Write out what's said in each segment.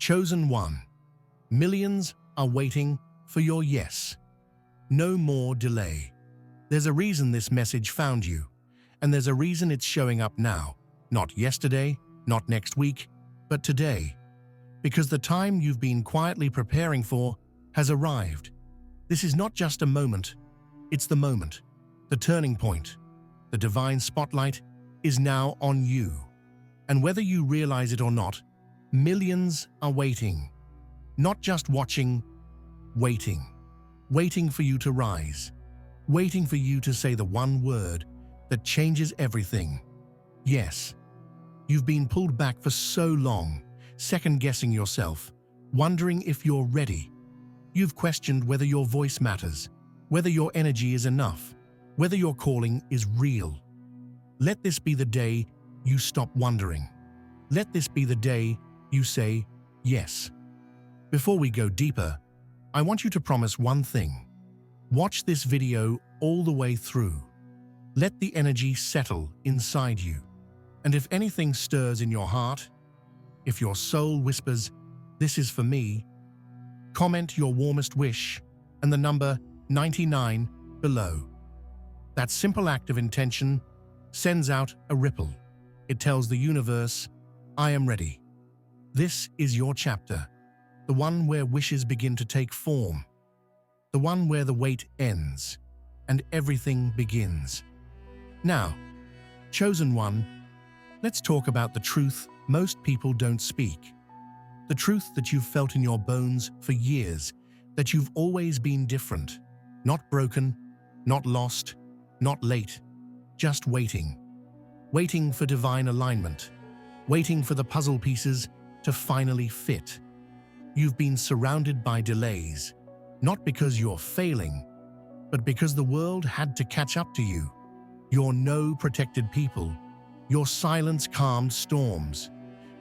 Chosen one. Millions are waiting for your yes. No more delay. There's a reason this message found you, and there's a reason it's showing up now. Not yesterday, not next week, but today. Because the time you've been quietly preparing for has arrived. This is not just a moment, it's the moment, the turning point. The divine spotlight is now on you. And whether you realize it or not, millions are waiting. Not just watching, waiting. Waiting for you to rise. Waiting for you to say the one word that changes everything. Yes. You've been pulled back for so long, second-guessing yourself, wondering if you're ready. You've questioned whether your voice matters, whether your energy is enough, whether your calling is real. Let this be the day you stop wondering. Let this be the day you say yes. Before we go deeper, I want you to promise one thing. Watch this video all the way through. Let the energy settle inside you. And if anything stirs in your heart, if your soul whispers, "This is for me," comment your warmest wish and the number 99 below. That simple act of intention sends out a ripple. It tells the universe, "I am ready." This is your chapter, the one where wishes begin to take form, the one where the wait ends and everything begins. Now, chosen one, let's talk about the truth most people don't speak. The truth that you've felt in your bones for years, that you've always been different, not broken, not lost, not late, just waiting. Waiting for divine alignment, waiting for the puzzle pieces to finally fit. You've been surrounded by delays, not because you're failing, but because the world had to catch up to you. Your no protected people, your silence calmed storms.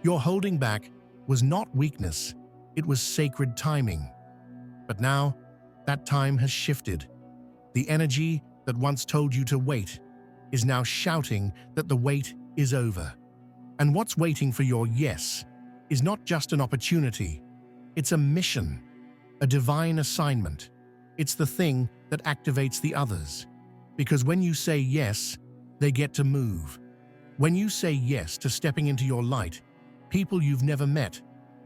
Your holding back was not weakness, it was sacred timing. But now, that time has shifted. The energy that once told you to wait is now shouting that the wait is over. And what's waiting for your yes is not just an opportunity, it's a mission, a divine assignment. It's the thing that activates the others. Because when you say yes, they get to move. When you say yes to stepping into your light, people you've never met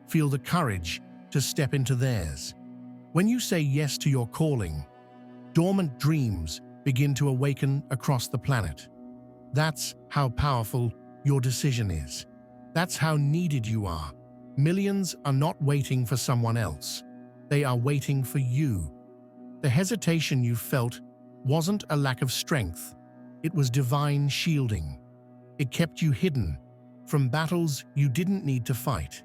feel the courage to step into theirs. When you say yes to your calling, dormant dreams begin to awaken across the planet. That's how powerful your decision is. That's how needed you are. Millions are not waiting for someone else. They are waiting for you. The hesitation you felt wasn't a lack of strength. It was divine shielding. It kept you hidden from battles you didn't need to fight.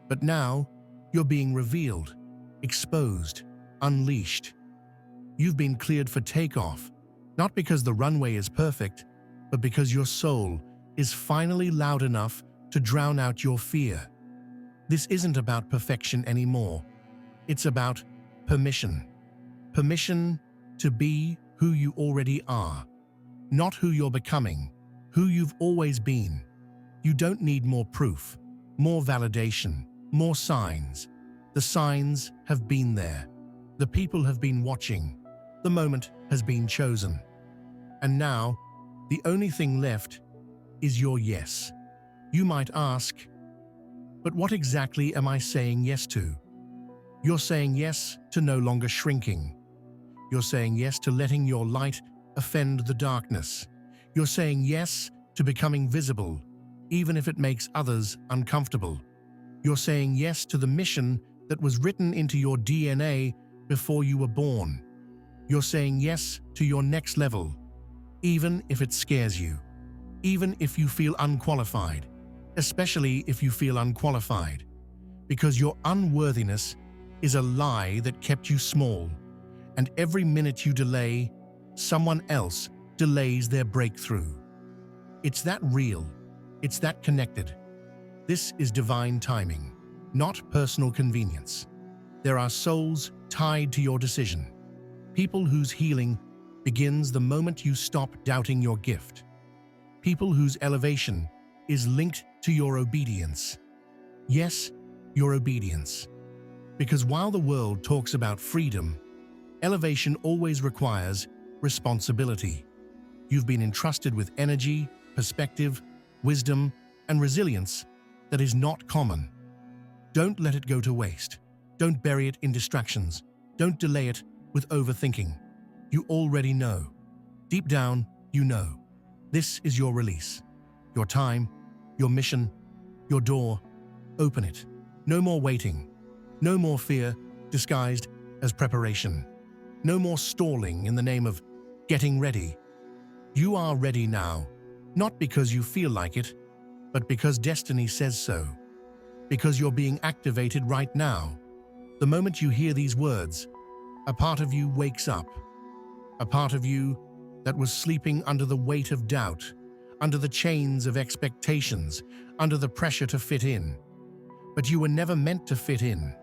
But now, you're being revealed, exposed, unleashed. You've been cleared for takeoff, not because the runway is perfect, but because your soul is finally loud enough to drown out your fear. This isn't about perfection anymore. It's about permission. Permission to be who you already are, not who you're becoming, who you've always been. You don't need more proof, more validation, more signs. The signs have been there. The people have been watching. The moment has been chosen. And now, the only thing left is your yes. You might ask, but what exactly am I saying yes to? You're saying yes to no longer shrinking. You're saying yes to letting your light offend the darkness. You're saying yes to becoming visible, even if it makes others uncomfortable. You're saying yes to the mission that was written into your DNA before you were born. You're saying yes to your next level, even if it scares you, even if you feel unqualified, especially if you feel unqualified, because your unworthiness is a lie that kept you small, and every minute you delay, someone else delays their breakthrough. It's that real, it's that connected. This is divine timing, not personal convenience. There are souls tied to your decision, people whose healing begins the moment you stop doubting your gift, people whose elevation is linked to your obedience. Yes, your obedience. Because while the world talks about freedom, elevation always requires responsibility. You've been entrusted with energy, perspective, wisdom, and resilience that is not common. Don't let it go to waste. Don't bury it in distractions. Don't delay it with overthinking. You already know. Deep down, you know. This is your release. Your time, your mission, your door. Open it. No more waiting. No more fear disguised as preparation. No more stalling in the name of getting ready. You are ready now, not because you feel like it, but because destiny says so. Because you're being activated right now. The moment you hear these words, a part of you wakes up. A part of you that was sleeping under the weight of doubt, under the chains of expectations, under the pressure to fit in. But you were never meant to fit in.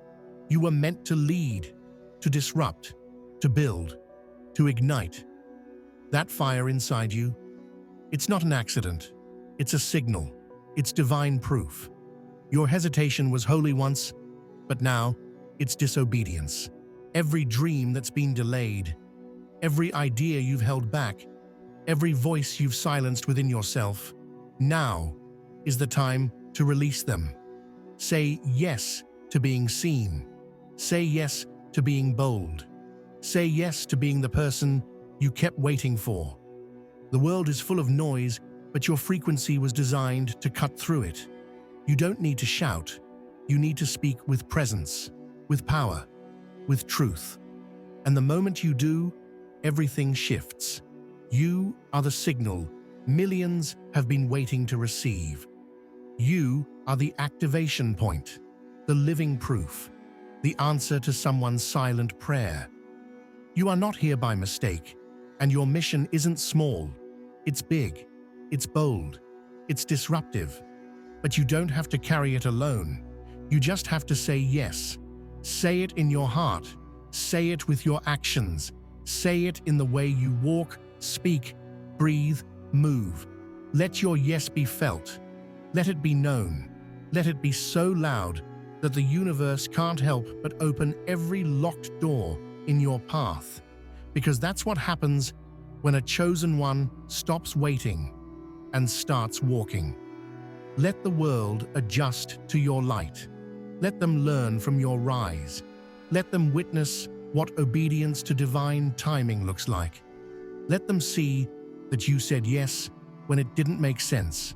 You were meant to lead, to disrupt, to build, to ignite. That fire inside you, it's not an accident. It's a signal. It's divine proof. Your hesitation was holy once, but now it's disobedience. Every dream that's been delayed, every idea you've held back, every voice you've silenced within yourself, now is the time to release them. Say yes to being seen. Say yes to being bold. Say yes to being the person you kept waiting for. The world is full of noise, but your frequency was designed to cut through it. You don't need to shout. You need to speak with presence, with power, with truth. And the moment you do, everything shifts. You are the signal millions have been waiting to receive. You are the activation point, the living proof, the answer to someone's silent prayer. You are not here by mistake, and your mission isn't small. It's big, it's bold, it's disruptive. But you don't have to carry it alone. You just have to say yes. Say it in your heart. Say it with your actions. Say it in the way you walk, speak, breathe, move. Let your yes be felt. Let it be known. Let it be so loud that the universe can't help but open every locked door in your path. Because that's what happens when a chosen one stops waiting and starts walking. Let the world adjust to your light. Let them learn from your rise. Let them witness what obedience to divine timing looks like. Let them see that you said yes when it didn't make sense.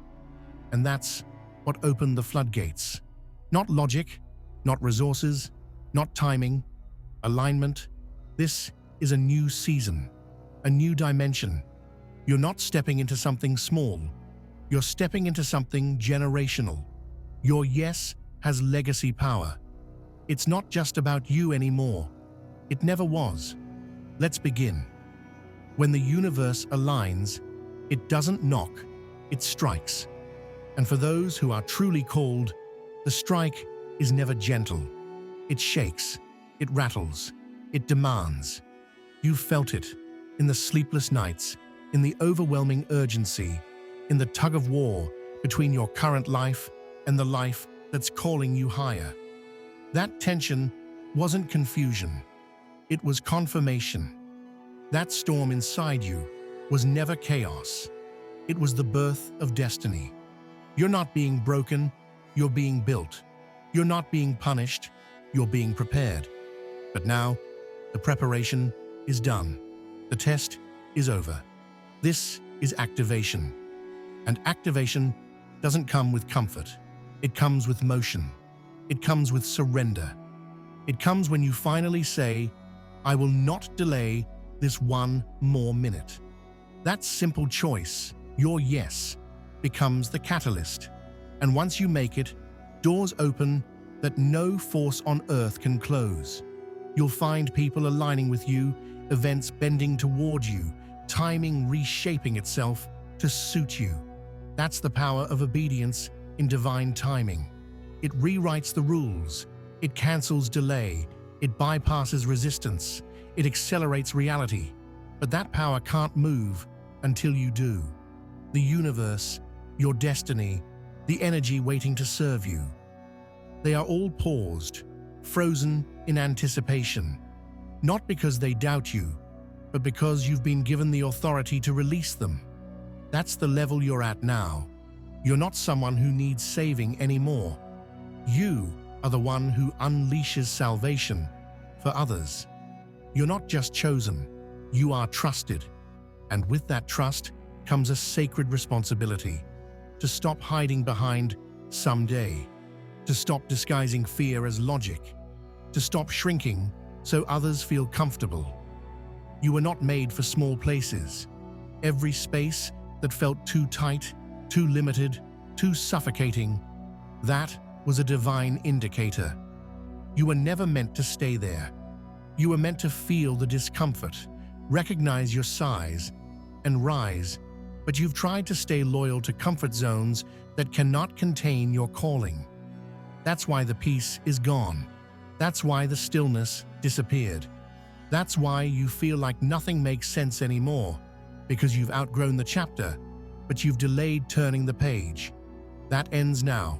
And that's what opened the floodgates. Not logic, not resources, not timing, alignment. This is a new season, a new dimension. You're not stepping into something small. You're stepping into something generational. Your yes has legacy power. It's not just about you anymore. It never was. Let's begin. When the universe aligns, it doesn't knock, it strikes. And for those who are truly called, the strike is never gentle. It shakes, it rattles, it demands. You've felt it in the sleepless nights, in the overwhelming urgency, in the tug of war between your current life and the life that's calling you higher. That tension wasn't confusion. It was confirmation. That storm inside you was never chaos. It was the birth of destiny. You're not being broken, you're being built. You're not being punished, you're being prepared. But now, the preparation is done. The test is over. This is activation. And activation doesn't come with comfort. It comes with motion. It comes with surrender. It comes when you finally say, I will not delay this one more minute. That simple choice, your yes, becomes the catalyst. And once you make it, doors open that no force on earth can close. You'll find people aligning with you, events bending toward you, timing reshaping itself to suit you. That's the power of obedience in divine timing. It rewrites the rules. It cancels delay. It bypasses resistance. It accelerates reality. But that power can't move until you do. The universe, your destiny, the energy waiting to serve you. They are all paused, frozen in anticipation, not because they doubt you, but because you've been given the authority to release them. That's the level you're at now. You're not someone who needs saving anymore. You are the one who unleashes salvation for others. You're not just chosen, you are trusted. And with that trust comes a sacred responsibility to stop hiding behind someday, to stop disguising fear as logic, to stop shrinking so others feel comfortable. You were not made for small places. Every space that felt too tight, too limited, too suffocating, that was a divine indicator. You were never meant to stay there. You were meant to feel the discomfort, recognize your size, and rise, but you've tried to stay loyal to comfort zones that cannot contain your calling. That's why the peace is gone. That's why the stillness disappeared. That's why you feel like nothing makes sense anymore, because you've outgrown the chapter, but you've delayed turning the page. That ends now.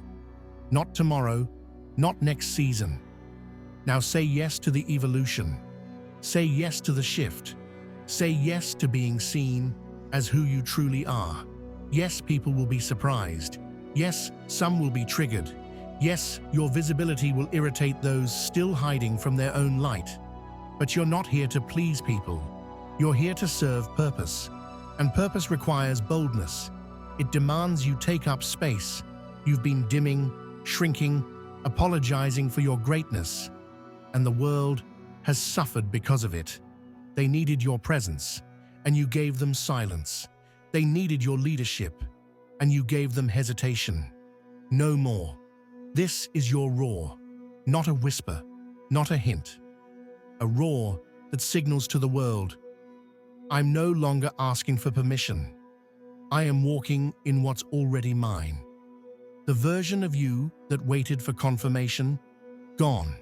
Not tomorrow, not next season. Now say yes to the evolution. Say yes to the shift. Say yes to being seen as who you truly are. Yes, people will be surprised. Yes, some will be triggered. Yes, your visibility will irritate those still hiding from their own light. But you're not here to please people. You're here to serve purpose. And purpose requires boldness. It demands you take up space. You've been dimming, shrinking, apologizing for your greatness. And the world has suffered because of it. They needed your presence, and you gave them silence. They needed your leadership, and you gave them hesitation. No more. This is your roar, not a whisper, not a hint. A roar that signals to the world, I'm no longer asking for permission. I am walking in what's already mine. The version of you that waited for confirmation, gone.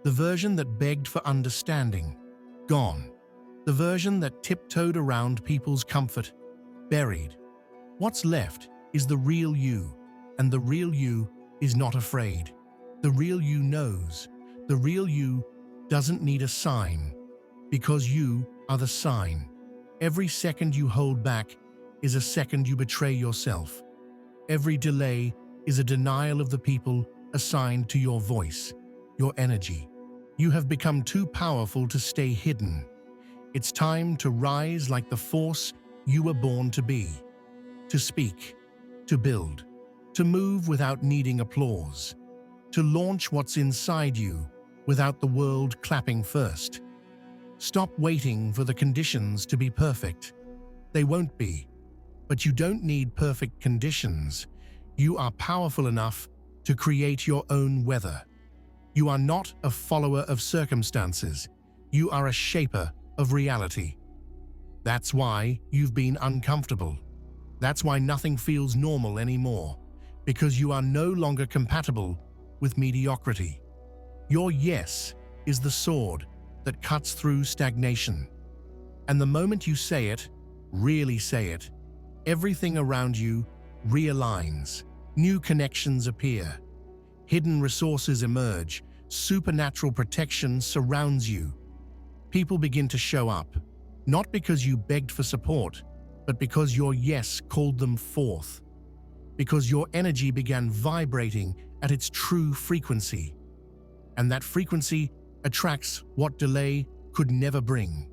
The version that begged for understanding, gone. The version that tiptoed around people's comfort, buried. What's left is the real you, and the real you is not afraid. The real you knows. The real you doesn't need a sign, because you are the sign. Every second you hold back is a second you betray yourself. Every delay is a denial of the people assigned to your voice, your energy. You have become too powerful to stay hidden. It's time to rise like the force you were born to be. To speak, to build, to move without needing applause, to launch what's inside you without the world clapping first. Stop waiting for the conditions to be perfect. They won't be. But you don't need perfect conditions. You are powerful enough to create your own weather. You are not a follower of circumstances. You are a shaper of reality. That's why you've been uncomfortable. That's why nothing feels normal anymore, because you are no longer compatible with mediocrity. Your yes is the sword that cuts through stagnation. And the moment you say it, really say it, everything around you realigns. New connections appear. Hidden resources emerge. Supernatural protection surrounds you. People begin to show up, not because you begged for support, but because your yes called them forth. Because your energy began vibrating at its true frequency. And that frequency attracts what delay could never bring.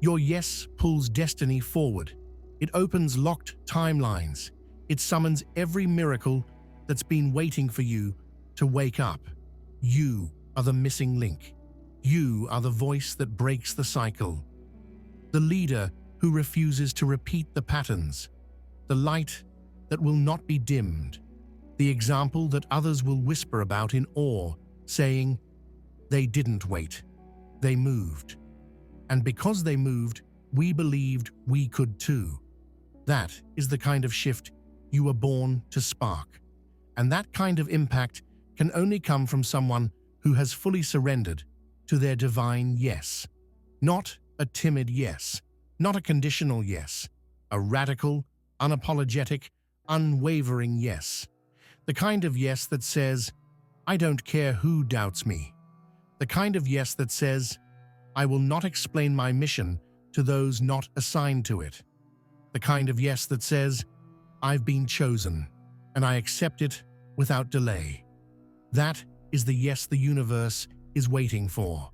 Your yes pulls destiny forward. It opens locked timelines. It summons every miracle that's been waiting for you to wake up. You are the missing link. You are the voice that breaks the cycle. The leader who refuses to repeat the patterns. The light that will not be dimmed. The example that others will whisper about in awe, saying, they didn't wait. They moved. And because they moved, we believed we could too. That is the kind of shift you were born to spark. And that kind of impact can only come from someone who has fully surrendered to their divine yes. Not a timid yes, not a conditional yes, a radical, unapologetic, unwavering yes. The kind of yes that says, I don't care who doubts me. The kind of yes that says, I will not explain my mission to those not assigned to it. The kind of yes that says, I've been chosen, and I accept it without delay. That is the yes the universe is waiting for.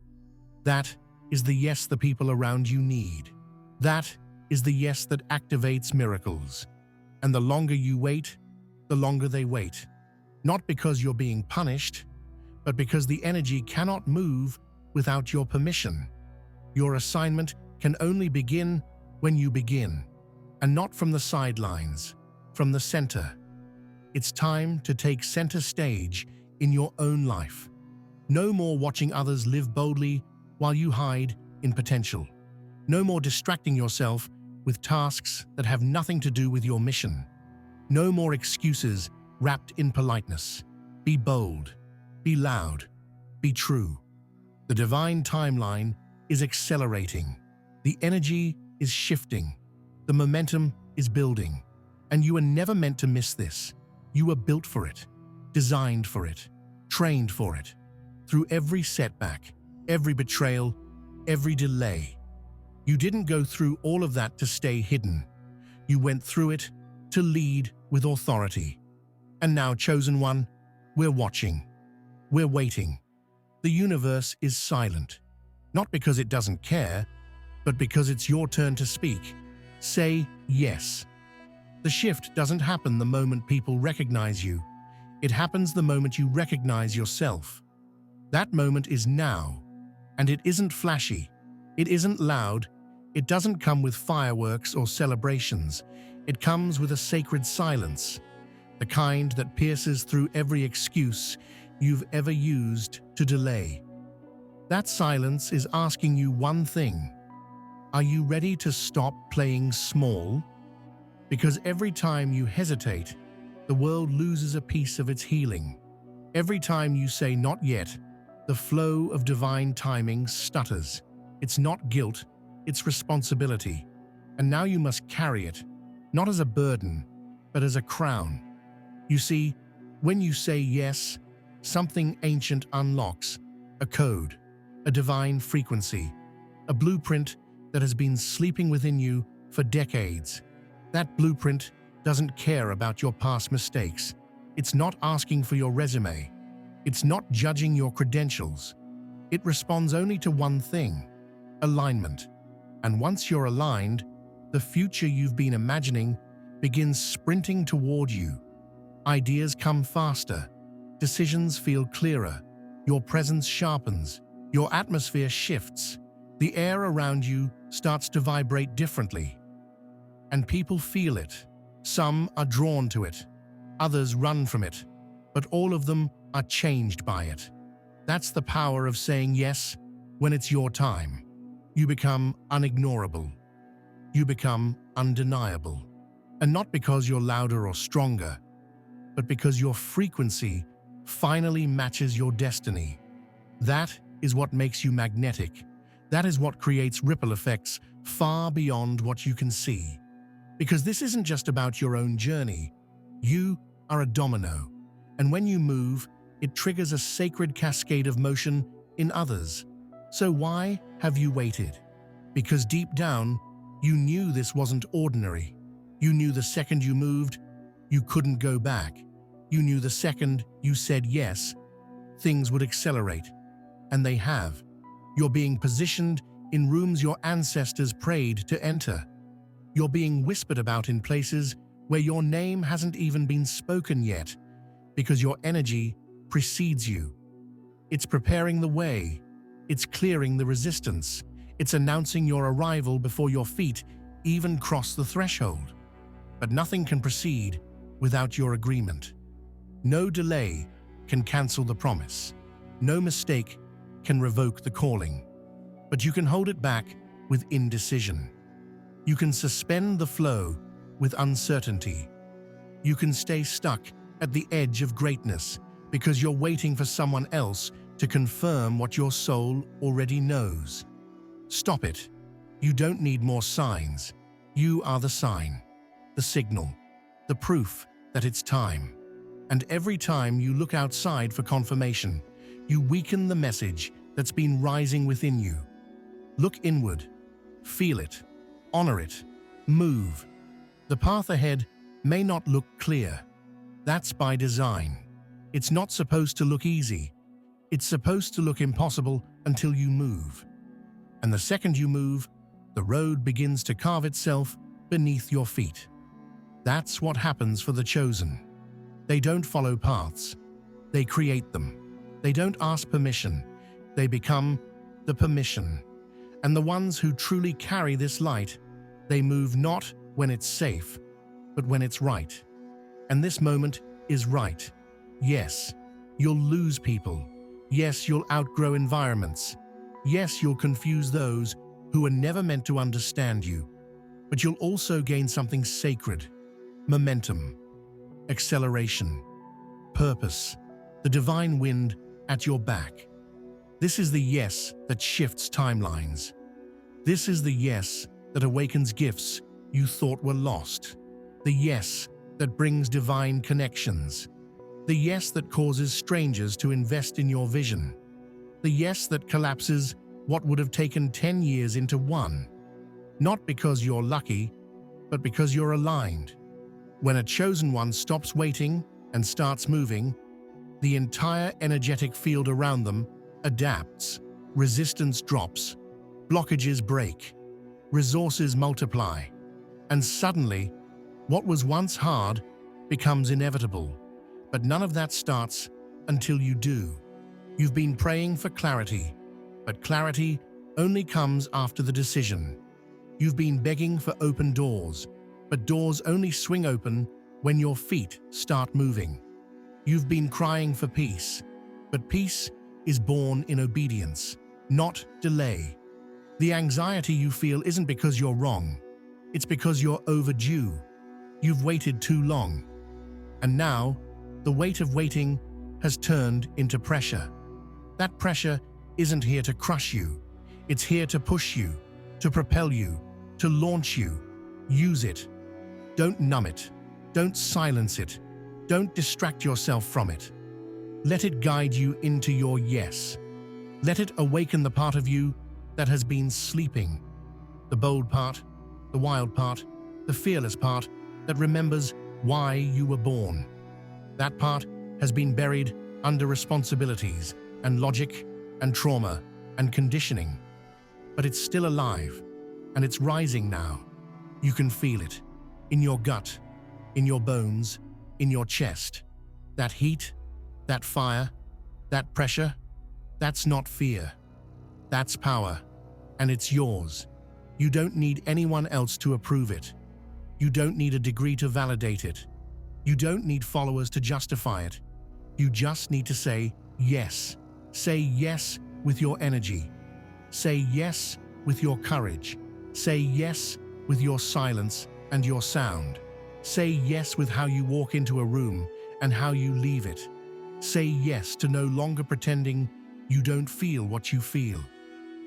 That is the yes the people around you need. That is the yes that activates miracles. And the longer you wait, the longer they wait. Not because you're being punished, but because the energy cannot move without your permission. Your assignment can only begin when you begin, and not from the sidelines, from the center. It's time to take center stage in your own life. No more watching others live boldly while you hide in potential. No more distracting yourself with tasks that have nothing to do with your mission. No more excuses wrapped in politeness. Be bold, be loud, be true. The divine timeline is accelerating. The energy is shifting. The momentum is building. And you were never meant to miss this. You were built for it, designed for it, trained for it. Through every setback, every betrayal, every delay. You didn't go through all of that to stay hidden. You went through it to lead with authority. And now, chosen one, we're watching. We're waiting. The universe is silent. Not because it doesn't care, but because it's your turn to speak. Say yes. The shift doesn't happen the moment people recognize you. It happens the moment you recognize yourself. That moment is now. And it isn't flashy. It isn't loud. It doesn't come with fireworks or celebrations. It comes with a sacred silence. The kind that pierces through every excuse you've ever used to delay. That silence is asking you one thing. Are you ready to stop playing small? Because every time you hesitate, the world loses a piece of its healing. Every time you say not yet, the flow of divine timing stutters. It's not guilt, it's responsibility. And now you must carry it, not as a burden, but as a crown. You see, when you say yes, something ancient unlocks, a code, a divine frequency, a blueprint that has been sleeping within you for decades. That blueprint doesn't care about your past mistakes. It's not asking for your resume. It's not judging your credentials. It responds only to one thing: alignment. And once you're aligned, the future you've been imagining begins sprinting toward you. Ideas come faster. Decisions feel clearer. Your presence sharpens. Your atmosphere shifts. The air around you starts to vibrate differently. And people feel it. Some are drawn to it. Others run from it. But all of them are changed by it. That's the power of saying yes when it's your time. You become unignorable. You become undeniable. And not because you're louder or stronger, but because your frequency finally matches your destiny. That is what makes you magnetic. That is what creates ripple effects far beyond what you can see. Because this isn't just about your own journey. You are a domino, and when you move, it triggers a sacred cascade of motion in others. So why have you waited? Because deep down, you knew this wasn't ordinary. You knew the second you moved, you couldn't go back. You knew the second you said yes, things would accelerate. And they have. You're being positioned in rooms your ancestors prayed to enter. You're being whispered about in places where your name hasn't even been spoken yet, because your energy precedes you. It's preparing the way. It's clearing the resistance. It's announcing your arrival before your feet even cross the threshold. But nothing can proceed without your agreement. No delay can cancel the promise. No mistake can revoke the calling. But you can hold it back with indecision. You can suspend the flow with uncertainty. You can stay stuck at the edge of greatness because you're waiting for someone else to confirm what your soul already knows. Stop it. You don't need more signs. You are the sign, the signal, the proof that it's time. And every time you look outside for confirmation, you weaken the message that's been rising within you. Look inward, feel it, honor it, move. The path ahead may not look clear. That's by design. It's not supposed to look easy. It's supposed to look impossible until you move. And the second you move, the road begins to carve itself beneath your feet. That's what happens for the chosen. They don't follow paths. They create them. They don't ask permission. They become the permission. And the ones who truly carry this light, they move not when it's safe, but when it's right. And this moment is right. Yes, you'll lose people. Yes, you'll outgrow environments. Yes, you'll confuse those who are never meant to understand you. But you'll also gain something sacred: momentum, acceleration, purpose, the divine wind at your back. This is the yes that shifts timelines. This is the yes that awakens gifts you thought were lost. The yes that brings divine connections. The yes that causes strangers to invest in your vision. The yes that collapses what would have taken 10 years into one. Not because you're lucky, but because you're aligned. When a chosen one stops waiting and starts moving, the entire energetic field around them adapts, resistance drops, blockages break, resources multiply, and suddenly, what was once hard becomes inevitable. But none of that starts until you do. You've been praying for clarity, but clarity only comes after the decision. You've been begging for open doors, but doors only swing open when your feet start moving. You've been crying for peace, but peace is born in obedience, not delay. The anxiety you feel isn't because you're wrong. It's because you're overdue. You've waited too long. And now, the weight of waiting has turned into pressure. That pressure isn't here to crush you. It's here to push you, to propel you, to launch you. Use it. Don't numb it. Don't silence it. Don't distract yourself from it. Let it guide you into your yes. Let it awaken the part of you that has been sleeping. The bold part, the wild part, the fearless part that remembers why you were born. That part has been buried under responsibilities and logic and trauma and conditioning. But it's still alive, and it's rising now. You can feel it, in your gut, in your bones, in your chest. That heat, that fire, that pressure, that's not fear. That's power, and it's yours. You don't need anyone else to approve it. You don't need a degree to validate it. You don't need followers to justify it. You just need to say yes. Say yes with your energy. Say yes with your courage. Say yes with your silence and your sound. Say yes with how you walk into a room and how you leave it. Say yes to no longer pretending you don't feel what you feel.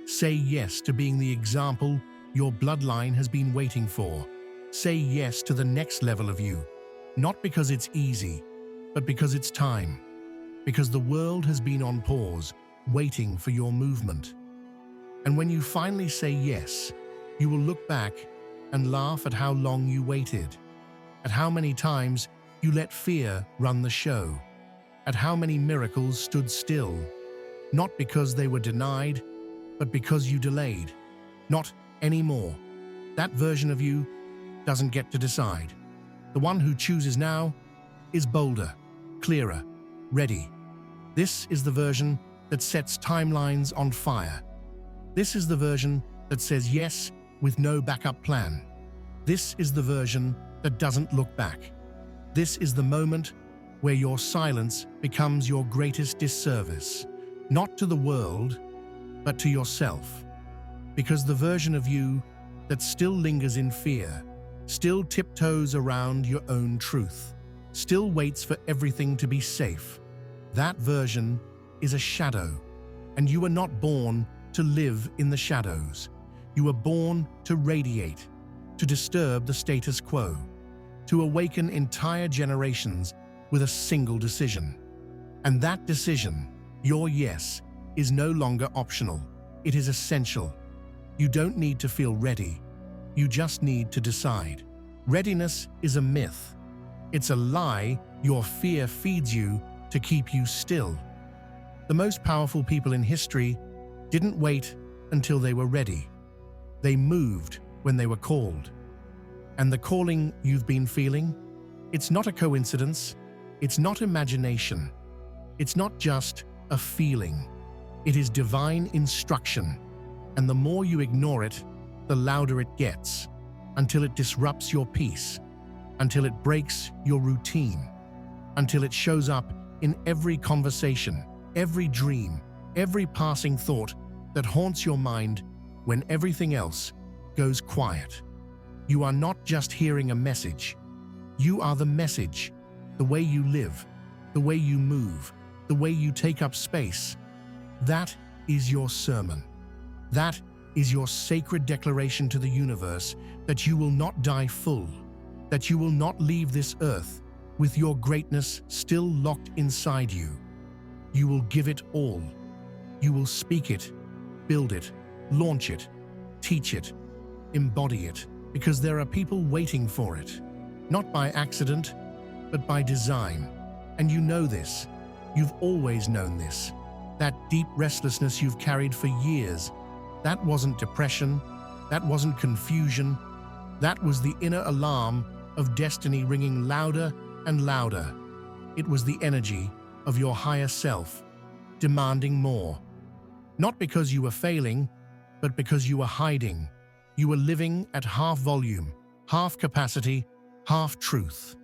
Say yes to being the example your bloodline has been waiting for. Say yes to the next level of you, not because it's easy, but because it's time. Because the world has been on pause, waiting for your movement. And when you finally say yes, you will look back and laugh at how long you waited, at how many times you let fear run the show, at how many miracles stood still, not because they were denied, but because you delayed. Not anymore. That version of you doesn't get to decide. The one who chooses now is bolder, clearer, ready. This is the version that sets timelines on fire. This is the version that says yes with no backup plan. This is the version that doesn't look back. This is the moment where your silence becomes your greatest disservice, not to the world, but to yourself. Because the version of you that still lingers in fear, still tiptoes around your own truth, still waits for everything to be safe, that version is a shadow, and you were not born to live in the shadows. You were born to radiate, to disturb the status quo, to awaken entire generations with a single decision. And that decision, your yes, is no longer optional. It is essential. You don't need to feel ready. You just need to decide. Readiness is a myth. It's a lie your fear feeds you to keep you still. The most powerful people in history didn't wait until they were ready. They moved when they were called. And the calling you've been feeling? It's not a coincidence. It's not imagination. It's not just a feeling. It is divine instruction. And the more you ignore it, the louder it gets, until it disrupts your peace, until it breaks your routine, until it shows up in every conversation, every dream, every passing thought that haunts your mind when everything else goes quiet. You are not just hearing a message. You are the message. The way you live, the way you move, the way you take up space. That is your sermon. That is your sacred declaration to the universe that you will not die full, that you will not leave this earth with your greatness still locked inside you. You will give it all. You will speak it, build it, launch it, teach it, embody it, because there are people waiting for it, not by accident, but by design. And you know this. You've always known this. That deep restlessness you've carried for years, that wasn't depression, that wasn't confusion, that was the inner alarm of destiny ringing louder and louder. It was the energy of your higher self, demanding more. Not because you were failing, but because you were hiding. You were living at half volume, half capacity, half truth.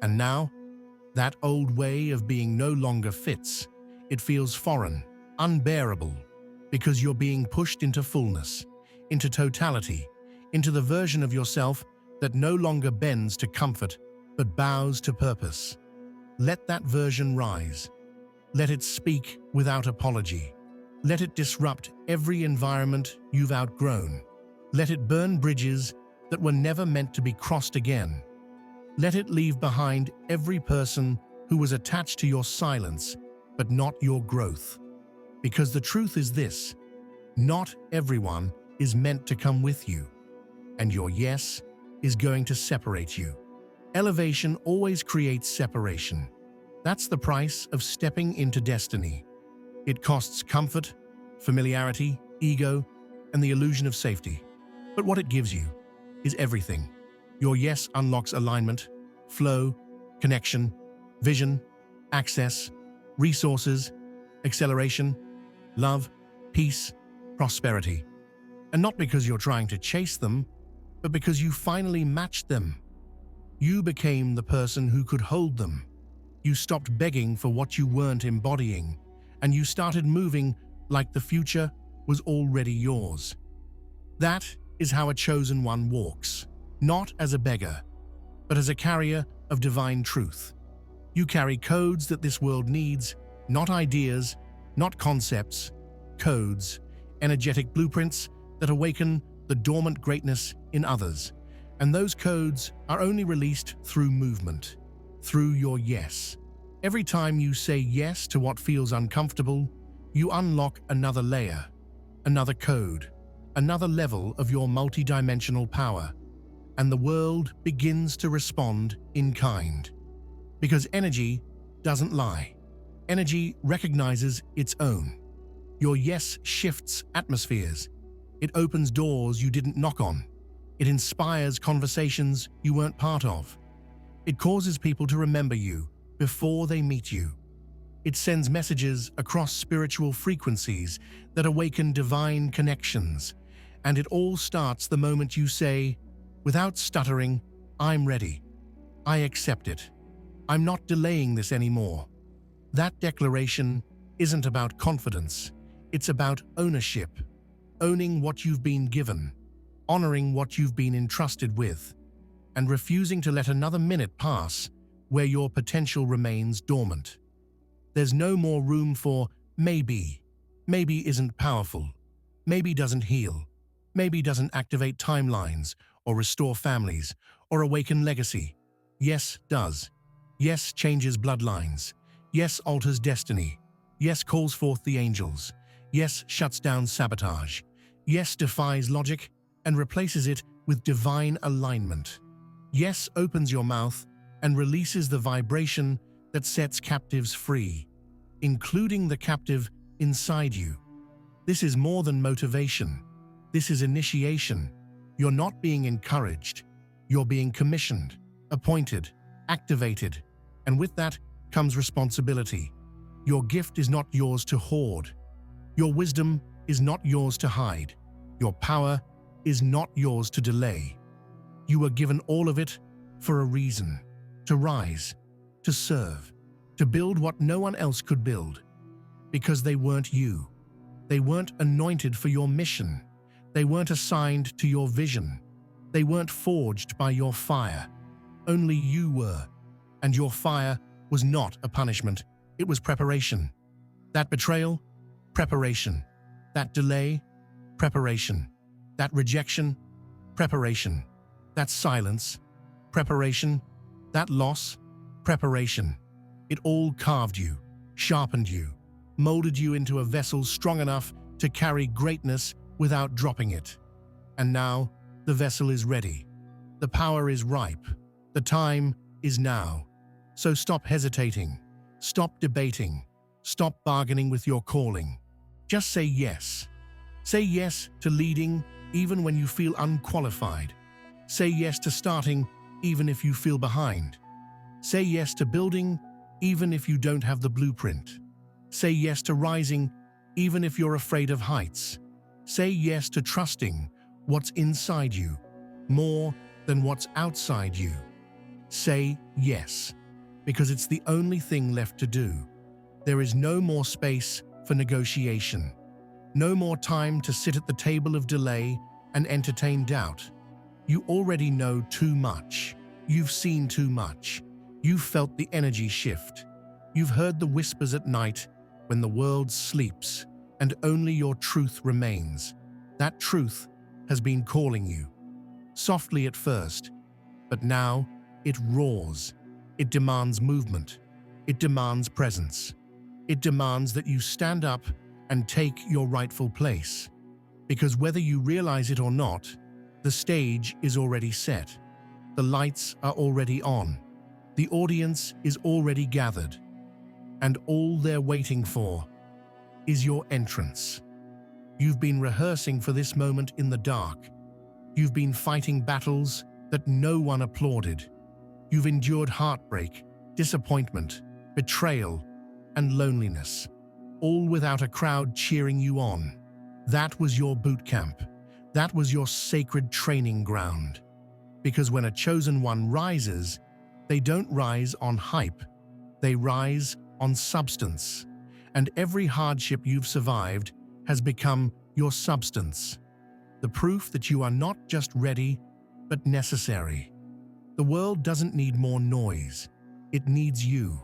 And now, that old way of being no longer fits. It feels foreign, unbearable, because you're being pushed into fullness, into totality, into the version of yourself that no longer bends to comfort, but bows to purpose. Let that version rise. Let it speak without apology. Let it disrupt every environment you've outgrown. Let it burn bridges that were never meant to be crossed again. Let it leave behind every person who was attached to your silence, but not your growth. Because the truth is this: not everyone is meant to come with you, and your yes is going to separate you. Elevation always creates separation. That's the price of stepping into destiny. It costs comfort, familiarity, ego, and the illusion of safety. But what it gives you is everything. Your yes unlocks alignment, flow, connection, vision, access, resources, acceleration, love, peace, prosperity. And not because you're trying to chase them, but because you finally matched them. You became the person who could hold them. You stopped begging for what you weren't embodying, and you started moving like the future was already yours. That is how a chosen one walks, not as a beggar, but as a carrier of divine truth. You carry codes that this world needs, not ideas, not concepts, codes, energetic blueprints that awaken the dormant greatness in others. And those codes are only released through movement, through your yes. Every time you say yes to what feels uncomfortable, you unlock another layer, another code, another level of your multidimensional power, and the world begins to respond in kind. Because energy doesn't lie. Energy recognizes its own. Your yes shifts atmospheres. It opens doors you didn't knock on. It inspires conversations you weren't part of. It causes people to remember you before they meet you. It sends messages across spiritual frequencies that awaken divine connections. And it all starts the moment you say, without stuttering, "I'm ready. I accept it. I'm not delaying this anymore." That declaration isn't about confidence. It's about ownership. Owning what you've been given, honoring what you've been entrusted with, and refusing to let another minute pass where your potential remains dormant. There's no more room for maybe. Maybe isn't powerful. Maybe doesn't heal. Maybe doesn't activate timelines or restore families or awaken legacy. Yes does. Yes changes bloodlines. Yes alters destiny. Yes calls forth the angels. Yes shuts down sabotage. Yes defies logic and replaces it with divine alignment. Yes opens your mouth and releases the vibration that sets captives free, including the captive inside you. This is more than motivation. This is initiation. You're not being encouraged. You're being commissioned, appointed, activated, and with that comes responsibility. Your gift is not yours to hoard. Your wisdom is not yours to hide. Your power is not yours to delay. You were given all of it for a reason: to rise, to serve, to build what no one else could build. Because they weren't you. They weren't anointed for your mission. They weren't assigned to your vision. They weren't forged by your fire. Only you were. And your fire was not a punishment. It was preparation. That betrayal, preparation. That delay, preparation. That rejection, preparation. That silence, preparation. That loss, preparation. It all carved you, sharpened you, molded you into a vessel strong enough to carry greatness without dropping it. And now, the vessel is ready. The power is ripe. The time is now. So stop hesitating. Stop debating. Stop bargaining with your calling. Just say yes. Say yes to leading even when you feel unqualified. Say yes to starting even if you feel behind. Say yes to building even if you don't have the blueprint. Say yes to rising even if you're afraid of heights. Say yes to trusting what's inside you more than what's outside you. Say yes, because it's the only thing left to do. There is no more space for negotiation. No more time to sit at the table of delay and entertain doubt. You already know too much. You've seen too much. You've felt the energy shift. You've heard the whispers at night when the world sleeps and only your truth remains. That truth has been calling you. Softly at first, but now it roars. It demands movement. It demands presence. It demands that you stand up and take your rightful place. Because whether you realize it or not, the stage is already set. The lights are already on. The audience is already gathered. And all they're waiting for is your entrance. You've been rehearsing for this moment in the dark. You've been fighting battles that no one applauded. You've endured heartbreak, disappointment, betrayal, and loneliness, all without a crowd cheering you on. That was your boot camp. That was your sacred training ground. Because when a chosen one rises, they don't rise on hype. They rise on substance. And every hardship you've survived has become your substance. The proof that you are not just ready, but necessary. The world doesn't need more noise. It needs you.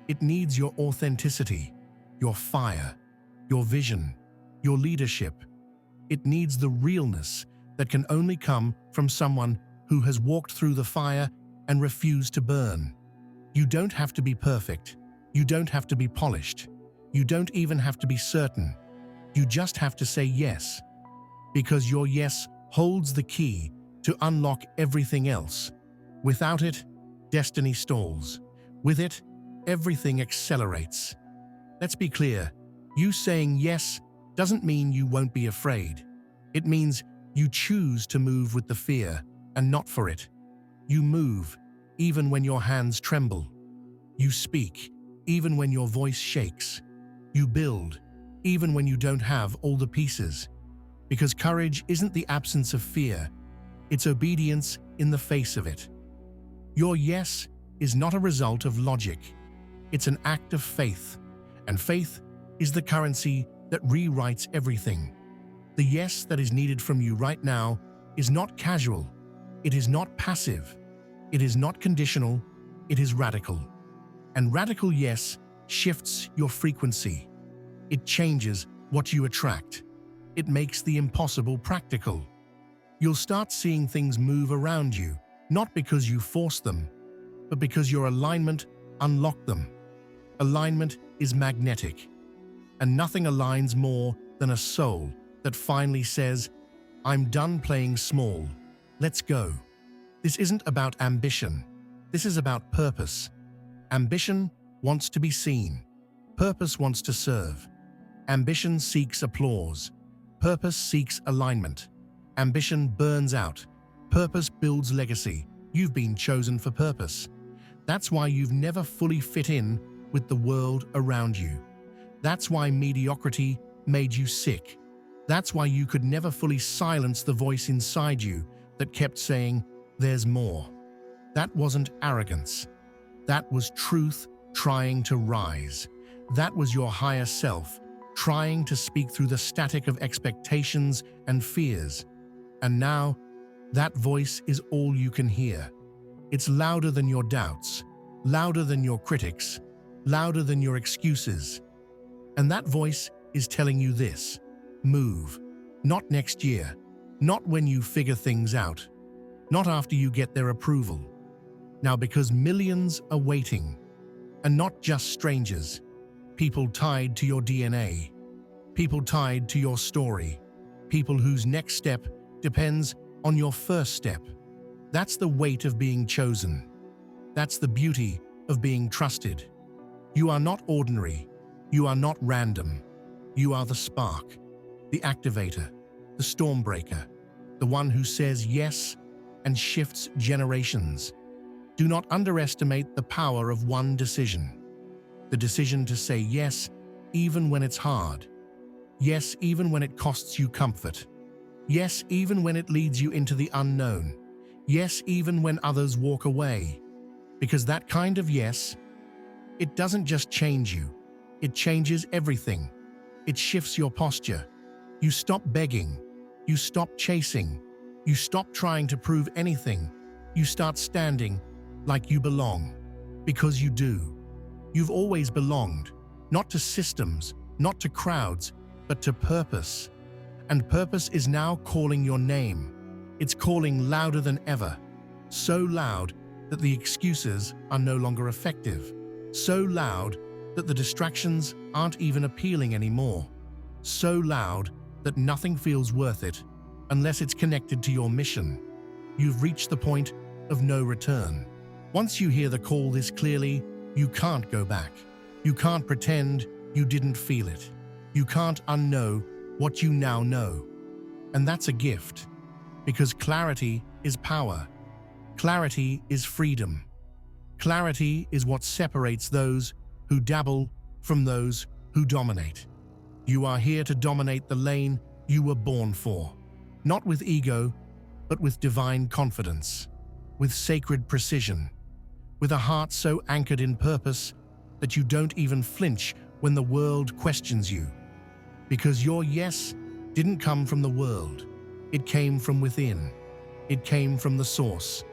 It needs your authenticity, your fire, your vision, your leadership. It needs the realness that can only come from someone who has walked through the fire and refused to burn. You don't have to be perfect. You don't have to be polished. You don't even have to be certain. You just have to say yes. Because your yes holds the key to unlock everything else. Without it, destiny stalls. With it, everything accelerates. Let's be clear. You saying yes doesn't mean you won't be afraid. It means you choose to move with the fear and not for it. You move even when your hands tremble. You speak even when your voice shakes. You build even when you don't have all the pieces. Because courage isn't the absence of fear, it's obedience in the face of it. Your yes is not a result of logic. It's an act of faith, and faith is the currency that rewrites everything. The yes that is needed from you right now is not casual. It is not passive. It is not conditional. It is radical. And radical yes shifts your frequency. It changes what you attract. It makes the impossible practical. You'll start seeing things move around you, not because you force them, but because your alignment unlock them. Alignment is magnetic, and nothing aligns more than a soul that finally says, "I'm done playing small. Let's go." This isn't about ambition. This is about purpose. Ambition wants to be seen. Purpose wants to serve. Ambition seeks applause. Purpose seeks alignment. Ambition burns out. Purpose builds legacy. You've been chosen for purpose. That's why you've never fully fit in with the world around you. That's why mediocrity made you sick. That's why you could never fully silence the voice inside you that kept saying, "There's more." That wasn't arrogance. That was truth trying to rise. That was your higher self trying to speak through the static of expectations and fears. And now, that voice is all you can hear. It's louder than your doubts, louder than your critics, louder than your excuses. And that voice is telling you this: move. Not next year, not when you figure things out, not after you get their approval. Now, because millions are waiting, and not just strangers, people tied to your DNA, people tied to your story, people whose next step depends on your first step. That's the weight of being chosen. That's the beauty of being trusted. You are not ordinary. You are not random. You are the spark, the activator, the stormbreaker, the one who says yes and shifts generations. Do not underestimate the power of one decision. The decision to say yes, even when it's hard. Yes, even when it costs you comfort. Yes, even when it leads you into the unknown. Yes, even when others walk away. Because that kind of yes, it doesn't just change you. It changes everything. It shifts your posture. You stop begging. You stop chasing. You stop trying to prove anything. You start standing like you belong. Because you do. You've always belonged, not to systems, not to crowds, but to purpose. And purpose is now calling your name. It's calling louder than ever. So loud that the excuses are no longer effective. So loud that the distractions aren't even appealing anymore. So loud that nothing feels worth it unless it's connected to your mission. You've reached the point of no return. Once you hear the call this clearly, you can't go back. You can't pretend you didn't feel it. You can't unknow what you now know. And that's a gift, because clarity is power. Clarity is freedom. Clarity is what separates those who dabble from those who dominate. You are here to dominate the lane you were born for, not with ego, but with divine confidence, with sacred precision, with a heart so anchored in purpose that you don't even flinch when the world questions you. Because your yes didn't come from the world. It came from within. It came from the source,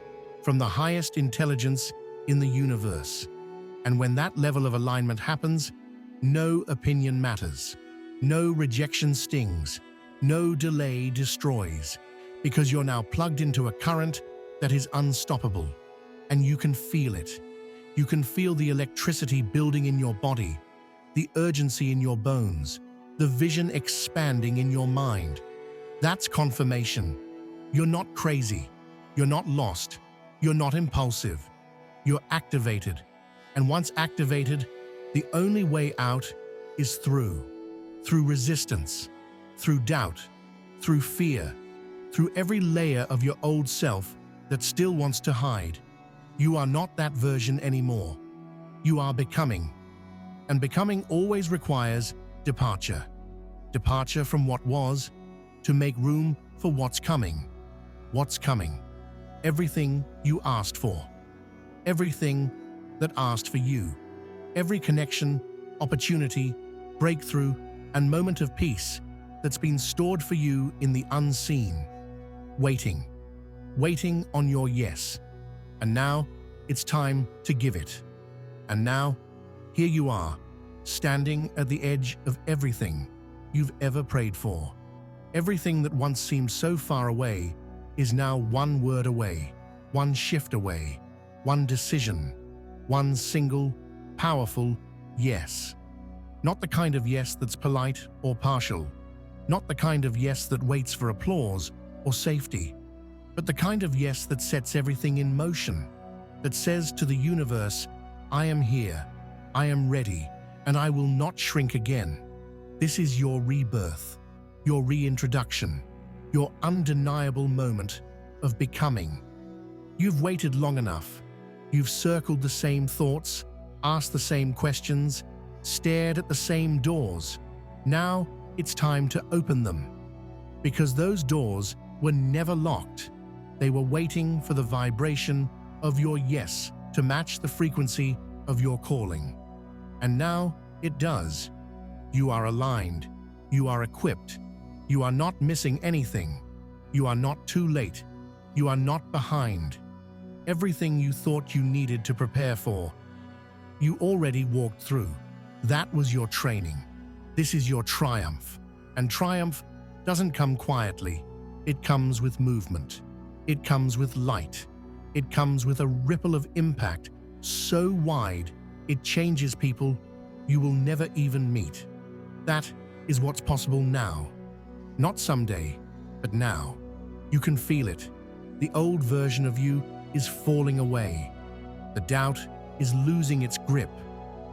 from the highest intelligence in the universe. And when that level of alignment happens, no opinion matters. No rejection stings. No delay destroys. Because you're now plugged into a current that is unstoppable. And you can feel it. You can feel the electricity building in your body, the urgency in your bones, the vision expanding in your mind. That's confirmation. You're not crazy. You're not lost. You're not impulsive. You're activated. And once activated, the only way out is through resistance, through doubt, through fear, through every layer of your old self that still wants to hide. You are not that version anymore. You are becoming. And becoming always requires departure. Departure from what was to make room for what's coming. What's coming? Everything you asked for. Everything that asked for you. Every connection, opportunity, breakthrough, and moment of peace that's been stored for you in the unseen. Waiting. Waiting on your yes. And now, it's time to give it. And now, here you are, standing at the edge of everything you've ever prayed for. Everything that once seemed so far away is now one word away, one shift away, one decision, One single, powerful yes. Not the kind of yes that's polite or partial. Not the kind of yes that waits for applause or safety. But the kind of yes that sets everything in motion. That says to the universe, I am here, I am ready, and I will not shrink again. This is your rebirth, your reintroduction, your undeniable moment of becoming. You've waited long enough. You've circled the same thoughts, asked the same questions, stared at the same doors. Now it's time to open them. Because those doors were never locked. They were waiting for the vibration of your yes to match the frequency of your calling. And now it does. You are aligned. You are equipped. You are not missing anything. You are not too late. You are not behind. Everything you thought you needed to prepare for, you already walked through. That was your training. This is your triumph. And triumph doesn't come quietly. It comes with movement. It comes with light. It comes with a ripple of impact so wide it changes people you will never even meet. That is what's possible now. Not someday, but now. You can feel it. The old version of you is falling away. The doubt is losing its grip.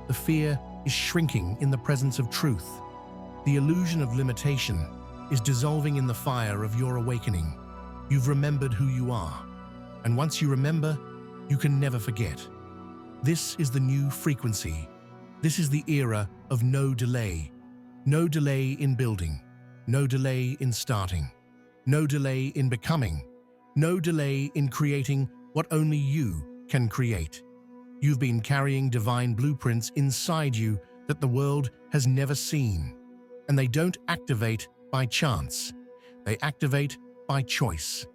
The fear is shrinking in the presence of truth. The illusion of limitation is dissolving in the fire of your awakening. You've remembered who you are. And once you remember, you can never forget. This is the new frequency. This is the era of no delay. No delay in building. No delay in starting. No delay in becoming. No delay in creating what only you can create. You've been carrying divine blueprints inside you that the world has never seen. And they don't activate by chance. They activate by choice.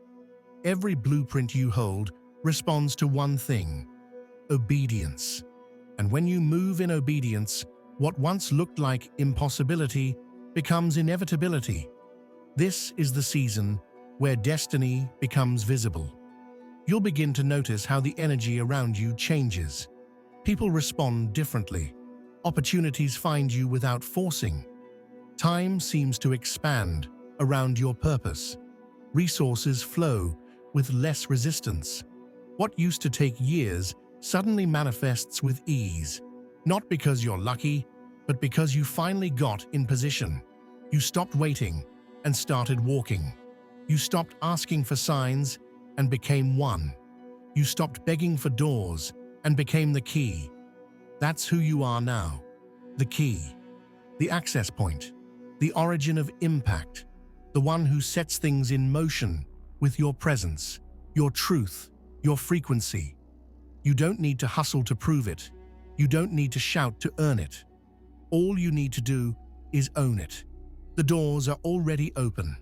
Every blueprint you hold responds to one thing: obedience. And when you move in obedience, what once looked like impossibility becomes inevitability. This is the season where destiny becomes visible. You'll begin to notice how the energy around you changes. People respond differently. Opportunities find you without forcing. Time seems to expand around your purpose. Resources flow with less resistance. What used to take years suddenly manifests with ease, not because you're lucky, but because you finally got in position. You stopped waiting and started walking. You stopped asking for signs and became one. You stopped begging for doors and became the key. That's who you are now. The key. The access point. The origin of impact. The one who sets things in motion with your presence, your truth, your frequency. You don't need to hustle to prove it. You don't need to shout to earn it. All you need to do is own it. The doors are already open.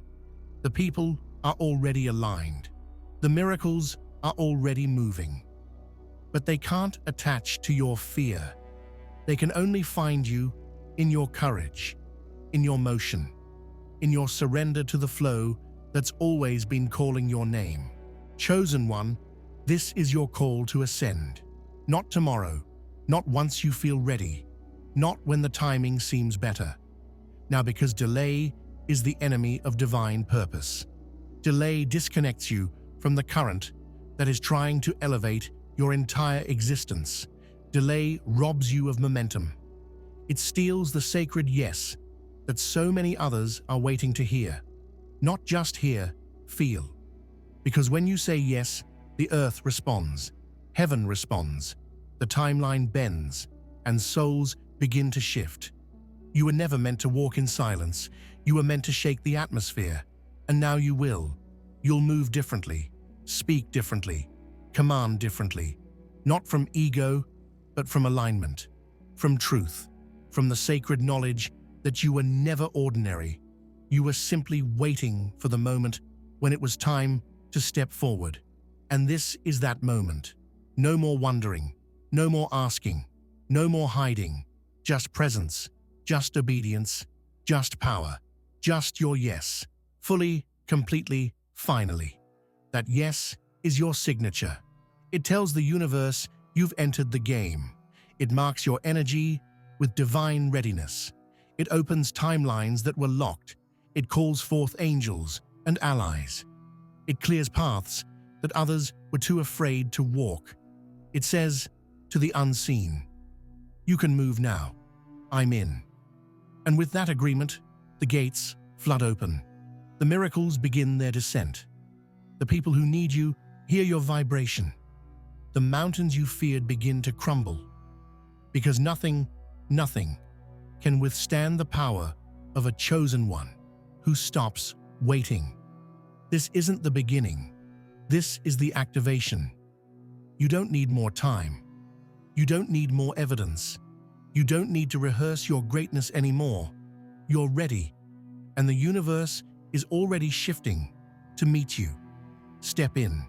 The people are already aligned. The miracles are already moving. But they can't attach to your fear. They can only find you in your courage, in your motion, in your surrender to the flow that's always been calling your name. Chosen one, this is your call to ascend. Not tomorrow, not once you feel ready, not when the timing seems better. Now, because delay is the enemy of divine purpose. Delay disconnects you from the current that is trying to elevate your entire existence. Delay robs you of momentum. It steals the sacred yes that so many others are waiting to hear. Not just hear, feel. Because when you say yes, the earth responds, heaven responds, the timeline bends, and souls begin to shift. You were never meant to walk in silence. You were meant to shake the atmosphere. And now you will. You'll move differently, speak differently, command differently. Not from ego, but from alignment, from truth, from the sacred knowledge that you were never ordinary. You were simply waiting for the moment when it was time to step forward. And this is that moment. No more wondering, no more asking, no more hiding, just presence, just obedience, just power, just your yes, fully, completely, finally. That yes is your signature. It tells the universe You've entered the game. It marks your energy with divine readiness. It opens timelines that were locked. It calls forth angels and allies. It clears paths that others were too afraid to walk. It says to the unseen, "You can move now. I'm in." And with that agreement, the gates flood open. The miracles begin their descent. The people who need you hear your vibration. The mountains you feared begin to crumble. Because nothing can withstand the power of a chosen one who stops waiting. This isn't the beginning. This is the activation. You don't need more time. You don't need more evidence. You don't need to rehearse your greatness anymore. You're ready, and the universe is already shifting to meet you. Step in,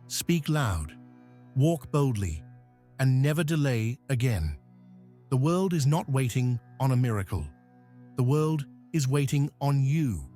speak loud, walk boldly, and never delay again. The world is not waiting on a miracle. The world is waiting on you.